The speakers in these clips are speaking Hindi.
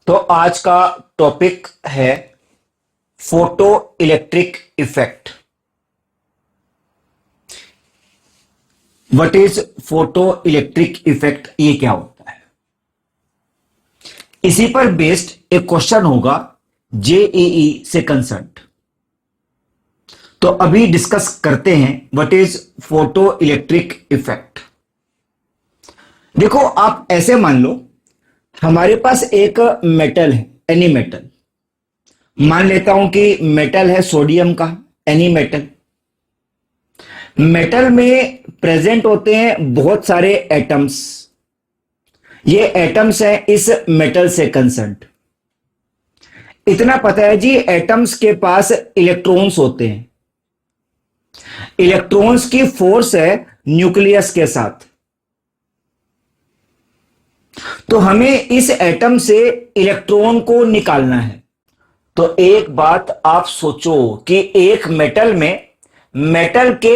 तो आज का टॉपिक है photo electric effect. What is photo electric effect, ये क्या होता है? इसी पर बेस्ड एक क्वेश्चन होगा जेईई से कंसर्न। तो अभी डिस्कस करते हैं what is photo electric effect. देखो, आप ऐसे मान लो हमारे पास एक मेटल है, एनी मेटल। मान लेता हूं कि मेटल है सोडियम का, एनी मेटल। मेटल में प्रेजेंट होते हैं बहुत सारे एटम्स। ये एटम्स हैं इस मेटल से कंसर्न। इतना पता है जी, एटम्स के पास इलेक्ट्रॉन्स होते हैं। इलेक्ट्रॉन्स की फोर्स है न्यूक्लियस के साथ। तो हमें इस एटम से इलेक्ट्रॉन को निकालना है। तो एक बात आप सोचो कि एक मेटल में मेटल के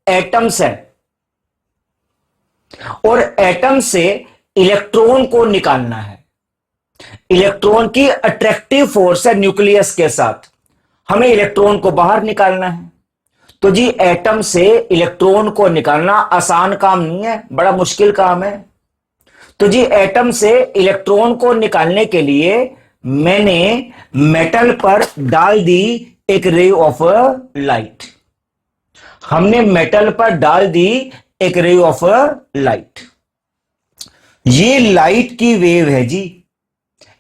एटम्स हैं और एटम से इलेक्ट्रॉन को निकालना है। इलेक्ट्रॉन की अट्रैक्टिव फोर्स है न्यूक्लियस के साथ, हमें इलेक्ट्रॉन को बाहर निकालना है। तो जी, एटम से इलेक्ट्रॉन को निकालना आसान काम नहीं है, बड़ा मुश्किल काम है। तो जी, एटम से इलेक्ट्रॉन को निकालने के लिए मैंने मेटल पर डाल दी एक रे ऑफ लाइट। हमने मेटल पर डाल दी एक रे ऑफ लाइट। ये लाइट की वेव है जी।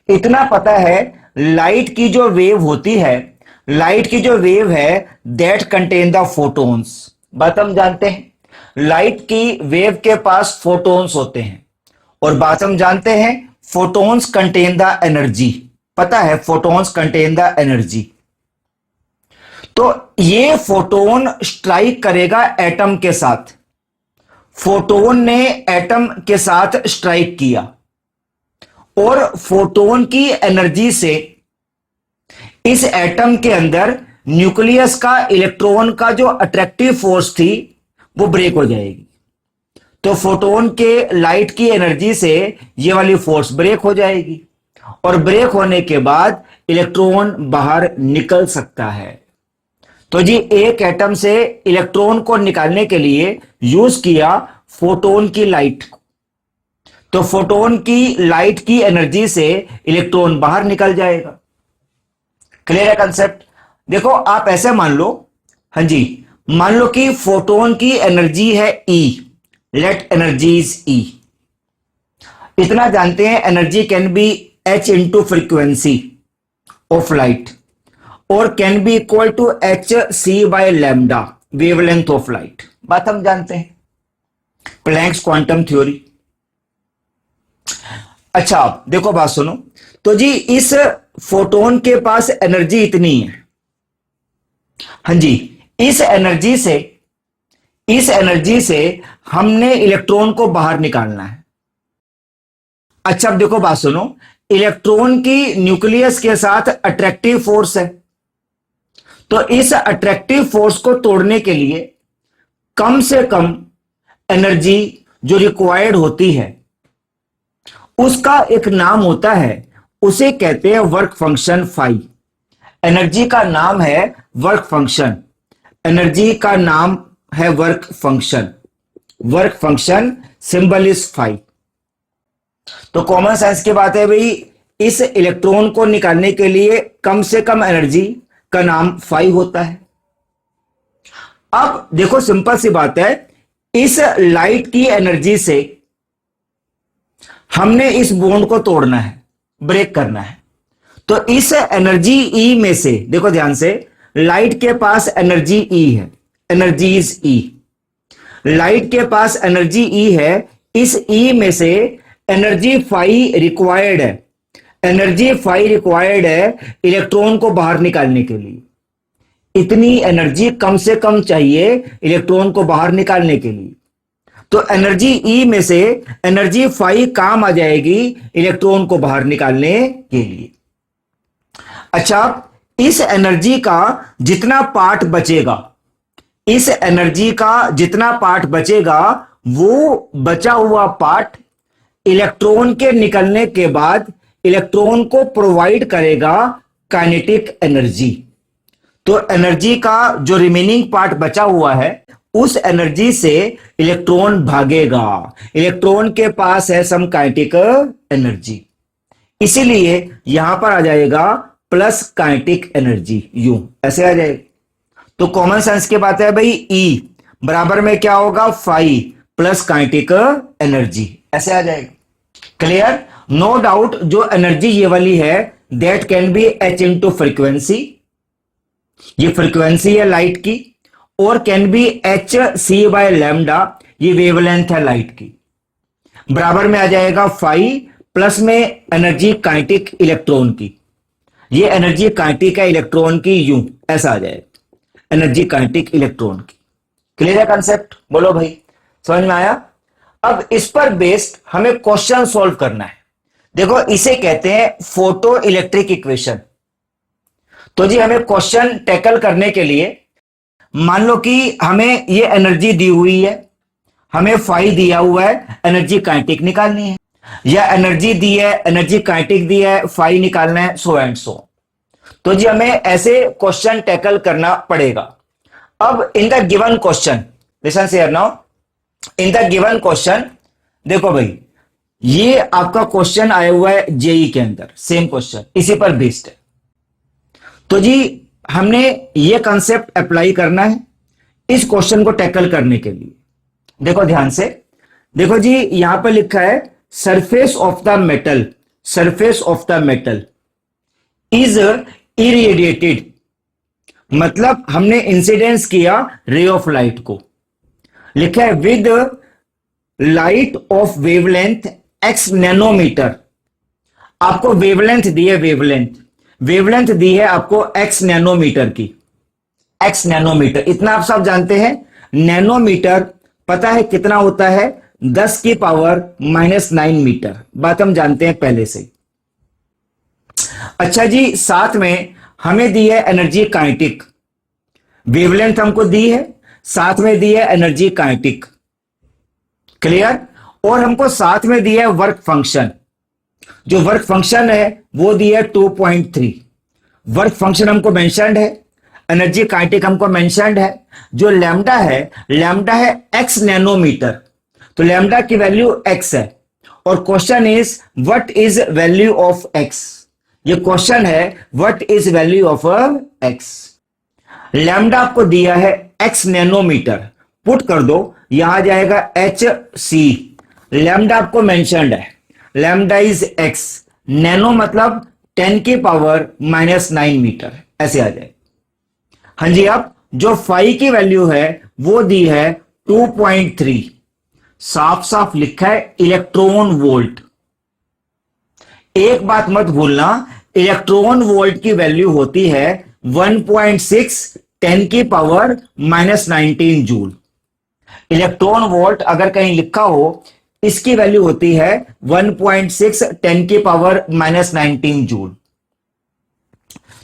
इतना पता है, लाइट की जो वेव होती है, लाइट की जो वेव है दैट कंटेन द फोटोन्स। बात हम जानते हैं, लाइट की वेव के पास फोटोन्स होते हैं। और बात हम जानते हैं, फोटोन्स कंटेन द एनर्जी। पता है, फोटोन्स कंटेन द एनर्जी। तो ये फोटोन स्ट्राइक करेगा एटम के साथ। फोटोन ने एटम के साथ स्ट्राइक किया और फोटोन की एनर्जी से इस एटम के अंदर न्यूक्लियस का इलेक्ट्रॉन का जो अट्रैक्टिव फोर्स थी वो ब्रेक हो जाएगी। तो फोटोन के लाइट की एनर्जी से ये वाली फोर्स ब्रेक हो जाएगी और ब्रेक होने के बाद इलेक्ट्रॉन बाहर निकल सकता है। तो जी, एक एटम से इलेक्ट्रॉन को निकालने के लिए यूज किया फोटोन की लाइट। तो फोटोन की लाइट की एनर्जी से इलेक्ट्रॉन बाहर निकल जाएगा। क्लियर है कंसेप्ट? देखो, आप ऐसे मान लो, हाँ जी, मान लो कि फोटोन की एनर्जी है E। Let energy is E। इतना जानते हैं, energy can be H into frequency of light और can be equal to H C by lambda, wavelength of light. बात हम जानते हैं, प्लैंक्स क्वांटम थ्योरी। अच्छा, देखो बात सुनो। तो जी, इस फोटोन के पास एनर्जी इतनी है, हाँ जी, इस एनर्जी से हमने इलेक्ट्रॉन को बाहर निकालना है। अच्छा, अब देखो बात सुनो, इलेक्ट्रॉन की न्यूक्लियस के साथ अट्रैक्टिव फोर्स है। तो इस अट्रैक्टिव फोर्स को तोड़ने के लिए कम से कम एनर्जी जो रिक्वायर्ड होती है उसका एक नाम होता है, उसे कहते हैं वर्क फंक्शन फाई। एनर्जी का नाम है वर्क फंक्शन। एनर्जी का नाम है work function. Work function symbol is phi. तो कॉमन सेंस की बात है भाई, इस इलेक्ट्रॉन को निकालने के लिए कम से कम एनर्जी का नाम फाई होता है। अब देखो, सिंपल सी बात है, इस लाइट की एनर्जी से हमने इस बॉन्ड को तोड़ना है, ब्रेक करना है। तो इस एनर्जी E में से, देखो ध्यान से, लाइट के पास एनर्जी E है, एनर्जी इज E। लाइट के पास एनर्जी E है, इस E में से एनर्जी फाई रिक्वायर्ड है। एनर्जी फाई रिक्वायर्ड है इलेक्ट्रॉन को बाहर निकालने के लिए। इतनी एनर्जी कम से कम चाहिए इलेक्ट्रॉन को बाहर निकालने के लिए। तो एनर्जी E में से एनर्जी फाई काम आ जाएगी इलेक्ट्रॉन को बाहर निकालने के लिए। अच्छा, इस एनर्जी का जितना पार्ट बचेगा, इस एनर्जी का जितना पार्ट बचेगा, वो बचा हुआ पार्ट इलेक्ट्रॉन के निकलने के बाद इलेक्ट्रॉन को प्रोवाइड करेगा काइनेटिक एनर्जी। तो एनर्जी का जो रिमेनिंग पार्ट बचा हुआ है, उस एनर्जी से इलेक्ट्रॉन भागेगा। इलेक्ट्रॉन के पास है सम काइनेटिक एनर्जी, इसीलिए यहां पर आ जाएगा प्लस काइनेटिक एनर्जी, यूं ऐसे आ जाएगा। तो कॉमन सेंस की बात है भाई, ई बराबर में क्या होगा, फाई प्लस काइनेटिक एनर्जी, ऐसे आ जाएगा। क्लियर? नो डाउट जो एनर्जी ये वाली है that can be h into frequency, ये फ्रीक्वेंसी है लाइट की, और can be h c by lambda, ये वेवलेंथ है लाइट की। बराबर में आ जाएगा फाई प्लस में एनर्जी काइनेटिक इलेक्ट्रॉन की, ये एनर्जी काइनेटिक है इलेक्ट्रॉन की, यूं ऐसा आ जाएगा एनर्जी काइनेटिक इलेक्ट्रॉन की। क्लियर है कंसेप्ट? बोलो भाई, समझ में आया? अब इस पर बेस्ड हमें क्वेश्चन सॉल्व करना है। देखो इसे कहते हैं फोटो इलेक्ट्रिक इक्वेशन। तो जी हमें क्वेश्चन टैकल करने के लिए, मान लो कि हमें ये एनर्जी दी हुई है, हमें फाई दिया हुआ है, एनर्जी काइनेटिक निकालनी है, या एनर्जी दी है, एनर्जी काइनेटिक दी है, फाई निकालना है, सो एंड सो। तो जी हमें ऐसे क्वेश्चन टैकल करना पड़ेगा। अब in the given question, listen here now, in the given question, देखो भाई ये आपका क्वेश्चन आया हुआ है जेई के अंदर, सेम क्वेश्चन इसी पर बेस्ड है। तो जी हमने ये कंसेप्ट अप्लाई करना है इस क्वेश्चन को टैकल करने के लिए। देखो ध्यान से, देखो जी यहां पर लिखा है surface of the metal, surface of the metal is irradiated, मतलब हमने इंसिडेंस किया रे ऑफ लाइट को। लिखा है with light of wavelength X nanometer, आपको वेवलेंथ दी है, वेवलेंथ दी है आपको एक्स नैनोमीटर की, एक्स नैनोमीटर इतना आप सब जानते हैं। नैनोमीटर पता है कितना होता है, 10 की पावर -9 मीटर, बात हम जानते हैं पहले से। अच्छा जी, साथ में हमें दी है एनर्जी काइनेटिक, वेवलेंथ हमको दी है, साथ में दी है एनर्जी काइनेटिक। क्लियर? और हमको साथ में दिया है वर्क फंक्शन, जो वर्क फंक्शन है वो दिया है 2.3। वर्क फंक्शन हमको मेंशन्ड है, एनर्जी काइनेटिक हमको मेंशन्ड है। जो लैम्डा है एक्स नैनोमीटर, तो लैम्डा की वैल्यू एक्स है। और question is what is value of x, ये क्वेश्चन है what is value of x. Lambda आपको दिया है एक्स नैनोमीटर, पुट कर दो, यहां जाएगा एच सी, लैम्डा आपको मेंशन्ड है, लैम्डा इज एक्स, नैनो मतलब 10 की पावर -9 मीटर, ऐसे आ जाए। हाँ जी, अब जो फाई की वैल्यू है वो दी है 2.3, साफ साफ लिखा है इलेक्ट्रॉन वोल्ट। एक बात मत भूलना, इलेक्ट्रॉन वोल्ट की वैल्यू होती है 1.6 10 की पावर -19 जूल। इलेक्ट्रॉन वोल्ट अगर कहीं लिखा हो, इसकी वैल्यू होती है 1.6 10 की पावर -19 जूल।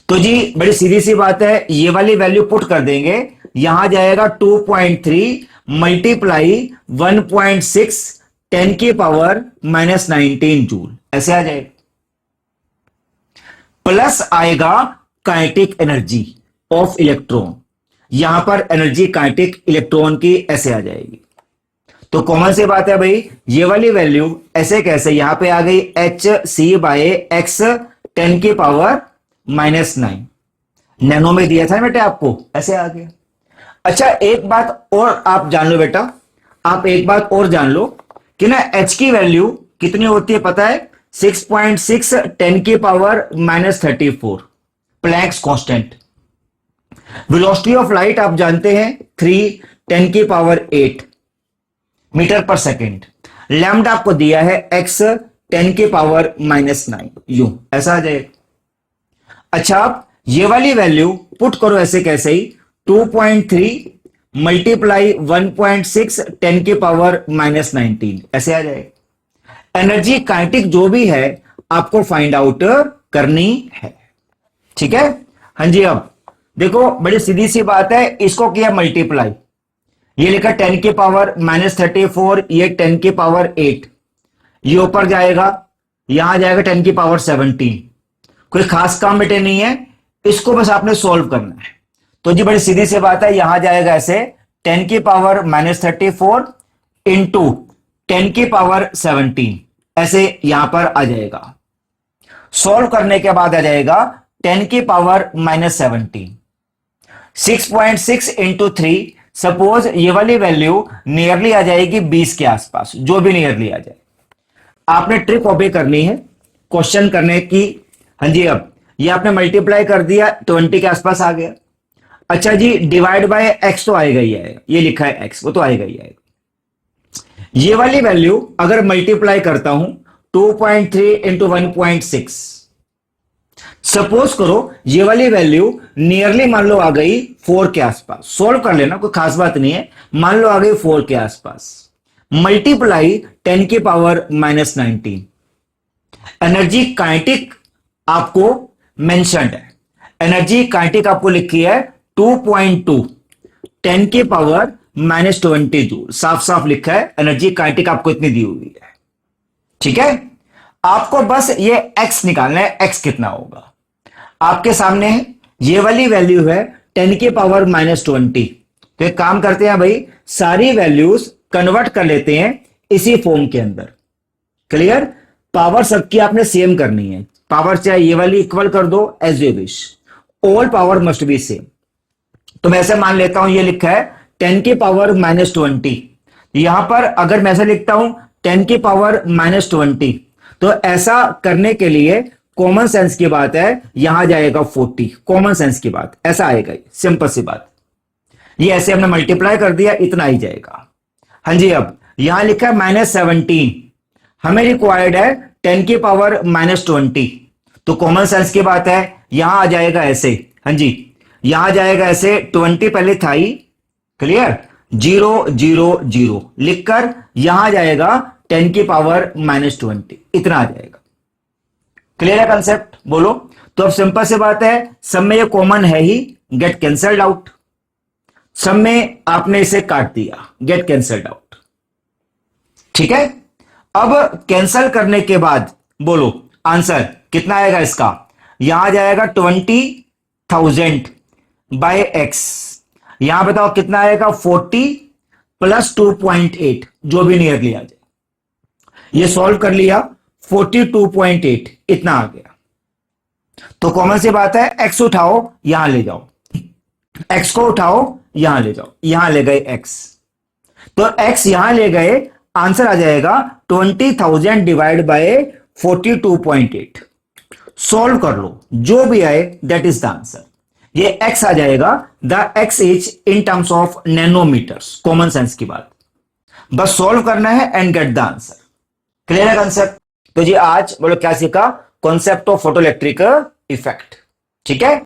तो जी बड़ी सीधी सी बात है, ये वाली वैल्यू पुट कर देंगे, यहां जाएगा 2.3 मल्टीप्लाई 1.6 10 की पावर -19 जूल, ऐसे आ जाएगा। प्लस आएगा काइनेटिक एनर्जी ऑफ इलेक्ट्रॉन, यहां पर एनर्जी काइनेटिक इलेक्ट्रॉन की ऐसे आ जाएगी। तो कॉमन सी बात है भाई, ये वाली वैल्यू ऐसे कैसे, यहां पे आ गई एच सी बाय एक्स 10 की पावर -9, नैनो में दिया था बेटा आपको, ऐसे आ गया। अच्छा एक बात और आप जान लो बेटा, आप एक बात और जान लो कि ना एच की वैल्यू कितनी होती है पता है, 6.6 10 की power -34, Planck's constant. Velocity of light आप जानते हैं 3 10 की पावर 8 मीटर पर सेकेंड। लैम्डा आपको दिया है x 10 की पावर -9, यूं ऐसा आ जाएगा। अच्छा आप ये वाली वैल्यू पुट करो ऐसे कैसे ही, 2.3 मल्टीप्लाई 1.6 10 की पावर -19, ऐसे आ जाएगा। एनर्जी काइनेटिक जो भी है आपको फाइंड आउट करनी है, ठीक है। हाँ जी, अब देखो बड़ी सीधी सी बात है, इसको किया मल्टीप्लाई, ये लिखा 10 की पावर -34, ये 10 की पावर 8, ये ऊपर जाएगा यहां जाएगा 10 की पावर 17। कोई खास काम बेटे नहीं है, इसको बस आपने सोल्व करना है। तो जी बड़ी सीधी सी बात है, यहां जाएगा ऐसे 10 की पावर -34 इंटू 10 की पावर 17, ऐसे यहां पर आ जाएगा। सॉल्व करने के बाद आ जाएगा 10 की पावर -17, 6.6 इंटू 3। सपोज ये वाली वैल्यू नियरली आ जाएगी 20 के आसपास, जो भी नियरली आ जाए। आपने ट्रिक कॉपी करनी है क्वेश्चन करने की। हाँ जी, अब ये आपने मल्टीप्लाई कर दिया, 20 के आसपास आ गया। अच्छा जी, डिवाइड बाय एक्स तो आएगा ही आएगा, ये लिखा है एक्स, वो तो आएगा ही आएगा। ये वाली वैल्यू अगर मल्टीप्लाई करता हूं 2.3 इंटू 1.6, सपोज करो ये वाली वैल्यू नियरली मान लो आ गई 4 के आसपास। सोल्व कर लेना, कोई खास बात नहीं है। मान लो आ गई 4 के आसपास, मल्टीप्लाई 10 की पावर -19। एनर्जी काइनेटिक आपको मेंशन्ड है, एनर्जी काइनेटिक आपको लिखी है 2.2 10 की पावर -20 जूल। साफ साफ लिखा है, एनर्जी काइनेटिक आपको इतनी दी हुई है। ठीक है, आपको बस ये x निकालना है, x कितना होगा आपके सामने है। ये वाली वैल्यू है 10 की पावर -20। तो एक काम करते हैं भाई, सारी वैल्यूज कन्वर्ट कर लेते हैं इसी फॉर्म के अंदर। क्लियर, पावर सबकी आपने सेम करनी है। पावर चाहे ये वाली इक्वल कर दो as you wish, all power must be same. तो मैं ऐसे मान लेता हूं, ये लिखा है 10 की पावर -20। यहां पर अगर मैं ऐसे लिखता हूं 10 की पावर -20, तो ऐसा करने के लिए कॉमन सेंस की बात है, यहां जाएगा 40। कॉमन सेंस की बात ऐसा आएगा, सिंपल सी बात। ये ऐसे हमने मल्टीप्लाई कर दिया, इतना ही जाएगा। हाँ जी, अब यहां लिखा है -17, हमें रिक्वायर्ड है 10 की पावर -20। तो कॉमन सेंस की बात है, यहां आ जाएगा ऐसे। हाँ जी, यहां जाएगा ऐसे 20 पहले था ही। क्लियर, 0 0 0 लिखकर यहां जाएगा 10 की पावर -20, इतना आ जाएगा। क्लियर है कंसेप्ट, बोलो। तो अब सिंपल सी बात है, सब में ये कॉमन है ही, गेट कैंसल्ड आउट। सब में आपने इसे काट दिया, गेट कैंसल्ड आउट। ठीक है, अब कैंसल करने के बाद बोलो आंसर कितना आएगा इसका। यहां जाएगा 20,000 बाय एक्स। यहां बताओ कितना आएगा, 40 प्लस 2.8, जो भी नियरली आ जाए। ये सॉल्व कर लिया, 42.8 इतना आ गया। तो कॉमन सी बात है, एक्स उठाओ यहां ले जाओ, एक्स को उठाओ यहां ले जाओ, यहां ले गए एक्स। तो एक्स यहां ले गए, आंसर आ जाएगा 20,000 डिवाइड बाय 42.8। सॉल्व कर लो, जो भी आए दैट इज द आंसर। ये x आ जाएगा, the x is in terms of nanometers. Common sense की बात, बस सॉल्व करना है and get the answer. Clear है कंसेप्ट। तो जी आज बोलो क्या सीखा, कॉन्सेप्ट ऑफ फोटोइलेक्ट्रिक इफेक्ट। ठीक है।